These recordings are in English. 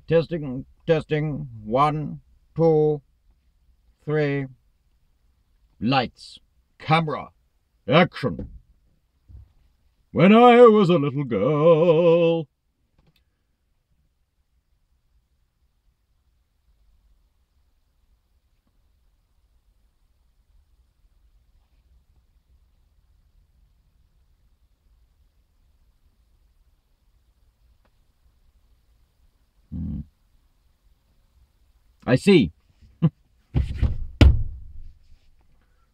Testing, testing. 1, 2, 3. Lights, camera, action. When I was a little girl. I see.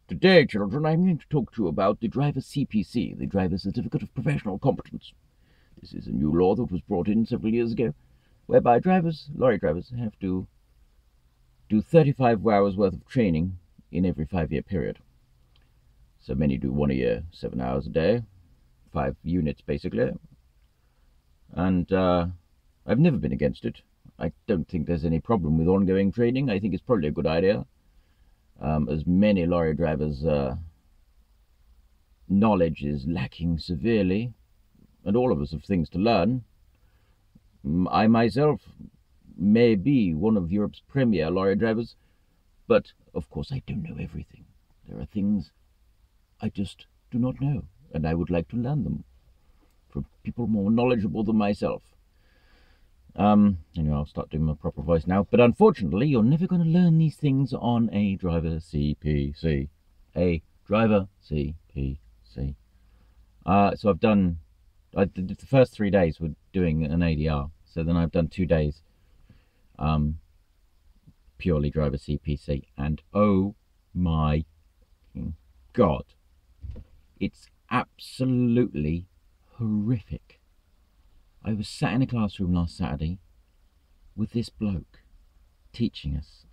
Today, children, I'm going to talk to you about the driver's CPC, the Driver's Certificate of Professional Competence. This is a new law that was brought in several years ago, whereby lorry drivers, have to do 35 hours worth of training in every 5-year period. So many do 1 a year, 7 hours a day, 5 units basically. And I've never been against it. I don't think there's any problem with ongoing training. I think it's probably a good idea. As many lorry drivers' knowledge is lacking severely, and all of us have things to learn. I myself may be one of Europe's premier lorry drivers, but of course I don't know everything. There are things I just do not know, and I would like to learn them from people more knowledgeable than myself. Anyway, I'll start doing my proper voice now. But unfortunately, you're never going to learn these things on a driver CPC. A driver CPC. So I did the first 3 days were doing an ADR. So then I've done 2 days purely driver CPC. And oh my God, it's absolutely horrific. I was sat in a classroom last Saturday with this bloke teaching us,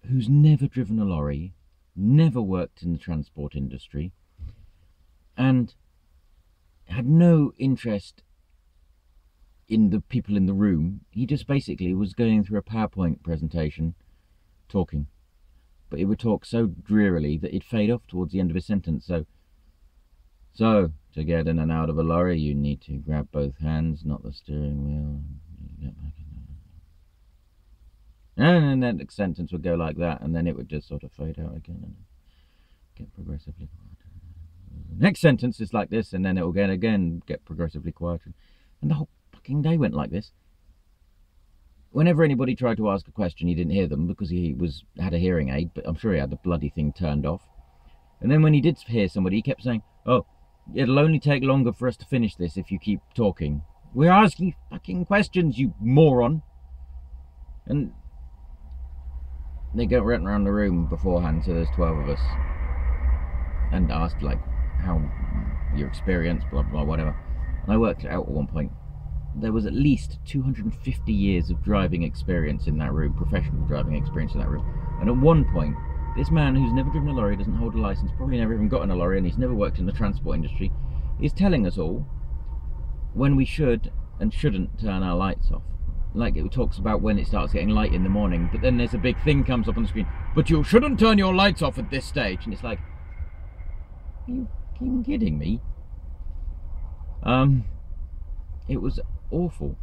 who's never driven a lorry, never worked in the transport industry, and had no interest in the people in the room. He just basically was going through a PowerPoint presentation, talking. But he would talk so drearily that he'd fade off towards the end of his sentence. So, to get in and out of a lorry, you need to grab both hands, not the steering wheel. Get back in. And then the next sentence would go like that, and then it would just sort of fade out again and get progressively quieter. The next sentence is like this, and then it will again get progressively quieter. And the whole fucking day went like this. Whenever anybody tried to ask a question, he didn't hear them because he had a hearing aid, but I'm sure he had the bloody thing turned off. And then when he did hear somebody, he kept saying, "Oh, it'll only take longer for us to finish this if you keep talking. We're asking fucking questions, you moron." And they go right around the room beforehand, so there's 12 of us, and asked like how your experience, blah blah whatever. And I worked it out at one point. There was at least 250 years of driving experience in that room, professional driving experience in that room. And at one point, this man who's never driven a lorry, doesn't hold a license, probably never even got in a lorry, and he's never worked in the transport industry, is telling us all when we should and shouldn't turn our lights off. Like it talks about when it starts getting light in the morning, but then there's a big thing comes up on the screen, "But you shouldn't turn your lights off at this stage." And it's like, are you fucking kidding me? It was awful.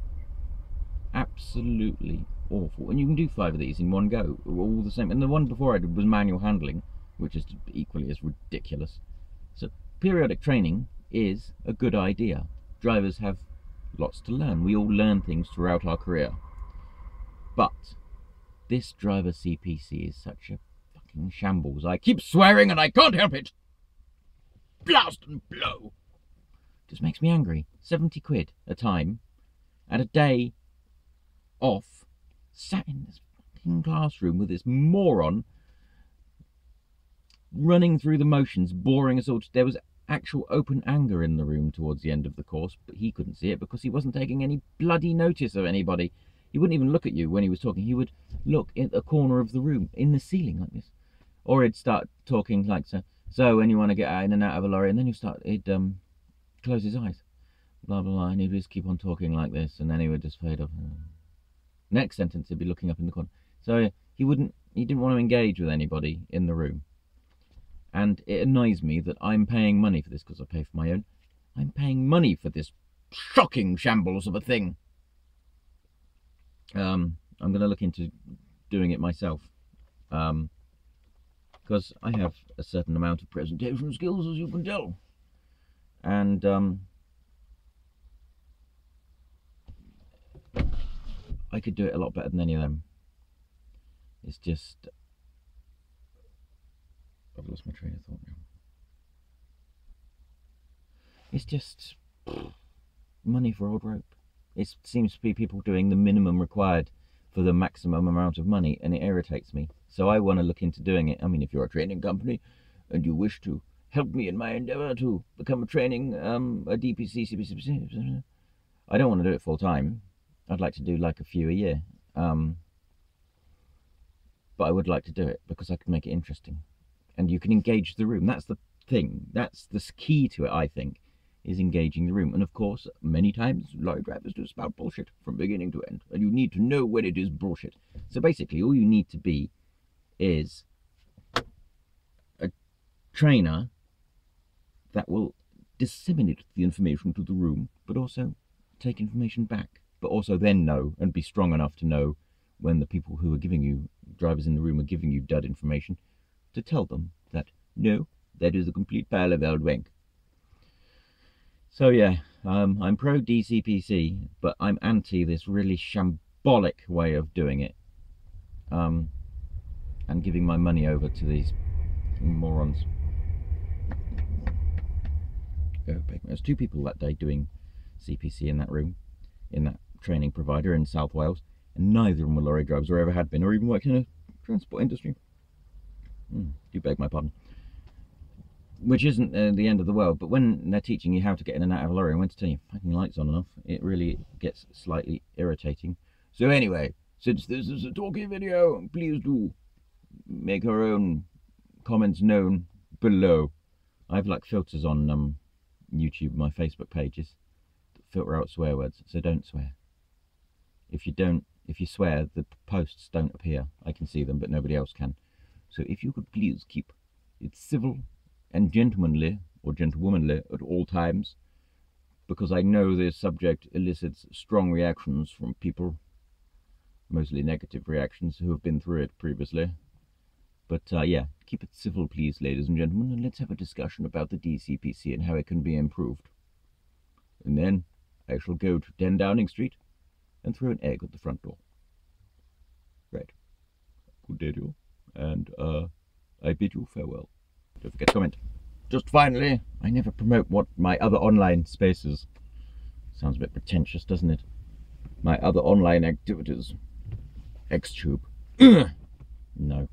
Absolutely awful. And you can do 5 of these in one go, all the same. And the one before I did was manual handling, which is equally as ridiculous. So periodic training is a good idea. Drivers have lots to learn. We all learn things throughout our career. But this driver CPC is such a fucking shambles. I keep swearing and I can't help it. Blast and blow. Just makes me angry. 70 quid a time and a day off, sat in this fucking classroom with this moron running through the motions, boring us all. There was actual open anger in the room towards the end of the course, but he couldn't see it because he wasn't taking any bloody notice of anybody. He wouldn't even look at you when he was talking. He would look at the corner of the room, in the ceiling like this. Or he'd start talking like so. So when you want to get in and out of a lorry, and then he'd close his eyes, blah blah blah, and he'd just keep on talking like this, and then he would just fade off. Next sentence, he'd be looking up in the corner. So he didn't want to engage with anybody in the room. And it annoys me that I'm paying money for this, because I pay for my own. I'm paying money for this shocking shambles of a thing. I'm going to look into doing it myself, because I have a certain amount of presentation skills, as you can tell, and I could do it a lot better than any of them. It's just, I've lost my train of thought now. It's just money for old rope. It seems to be people doing the minimum required for the maximum amount of money, and it irritates me. So I want to look into doing it. I mean, if you're a training company and you wish to help me in my endeavour to become a training, a DPC, CPC, I don't want to do it full time. I'd like to do like a few a year. But I would like to do it because I can make it interesting. And you can engage the room. That's the thing. That's the key to it, I think, is engaging the room. And of course, many times, lorry drivers do spout bullshit from beginning to end. And you need to know when it is bullshit. So basically, all you need to be is a trainer that will disseminate the information to the room, but also take information back. But also then know and be strong enough to know when the people who are giving you, drivers in the room, are giving you dud information, to tell them that, no, that is a complete pile of old wank. So yeah, I'm pro DCPC, but I'm anti this really shambolic way of doing it, and giving my money over to these morons. There's 2 people that day doing CPC in that room, in that training provider in South Wales, and neither of them were lorry drivers or ever had been, or even worked in a transport industry. You beg my pardon. Which isn't the end of the world, but when they're teaching you how to get in and out of a lorry and when to turn your fucking lights on and off, it really gets slightly irritating. So anyway, since this is a talking video, please do make our own comments known below. I have like filters on YouTube, my Facebook pages, that filter out swear words, so don't swear. If you swear, the posts don't appear. I can see them, but nobody else can. So if you could please keep it civil and gentlemanly, or gentlewomanly, at all times, because I know this subject elicits strong reactions from people, mostly negative reactions, who have been through it previously. But yeah, keep it civil, please, ladies and gentlemen, and let's have a discussion about the DCPC and how it can be improved. And then I shall go to 10 Downing Street and throw an egg at the front door. Right. Good day to you, and I bid you farewell. Don't forget to comment. Just finally, I never promote what my other online spaces. Sounds a bit pretentious, doesn't it? My other online activities. Xtube. No.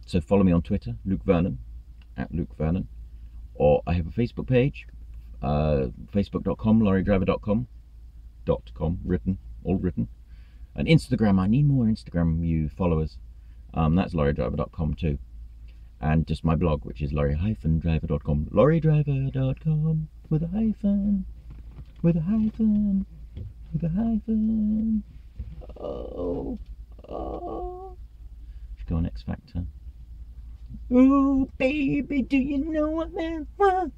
So follow me on Twitter, Luke Vernon, at Luke Vernon. Or I have a Facebook page, facebook.com, lorrydriver.com, written, all written. And Instagram, I need more Instagram followers. That's lorrydriver.com too. And just my blog, which is lorry-driver.com. Lorrydriver.com with a hyphen. With a hyphen. With a hyphen. Oh. Should go on X Factor. Oh, baby, do you know what man wants?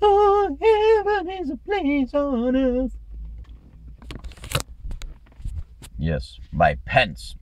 Oh, heaven is a place on earth. Yes, my pants.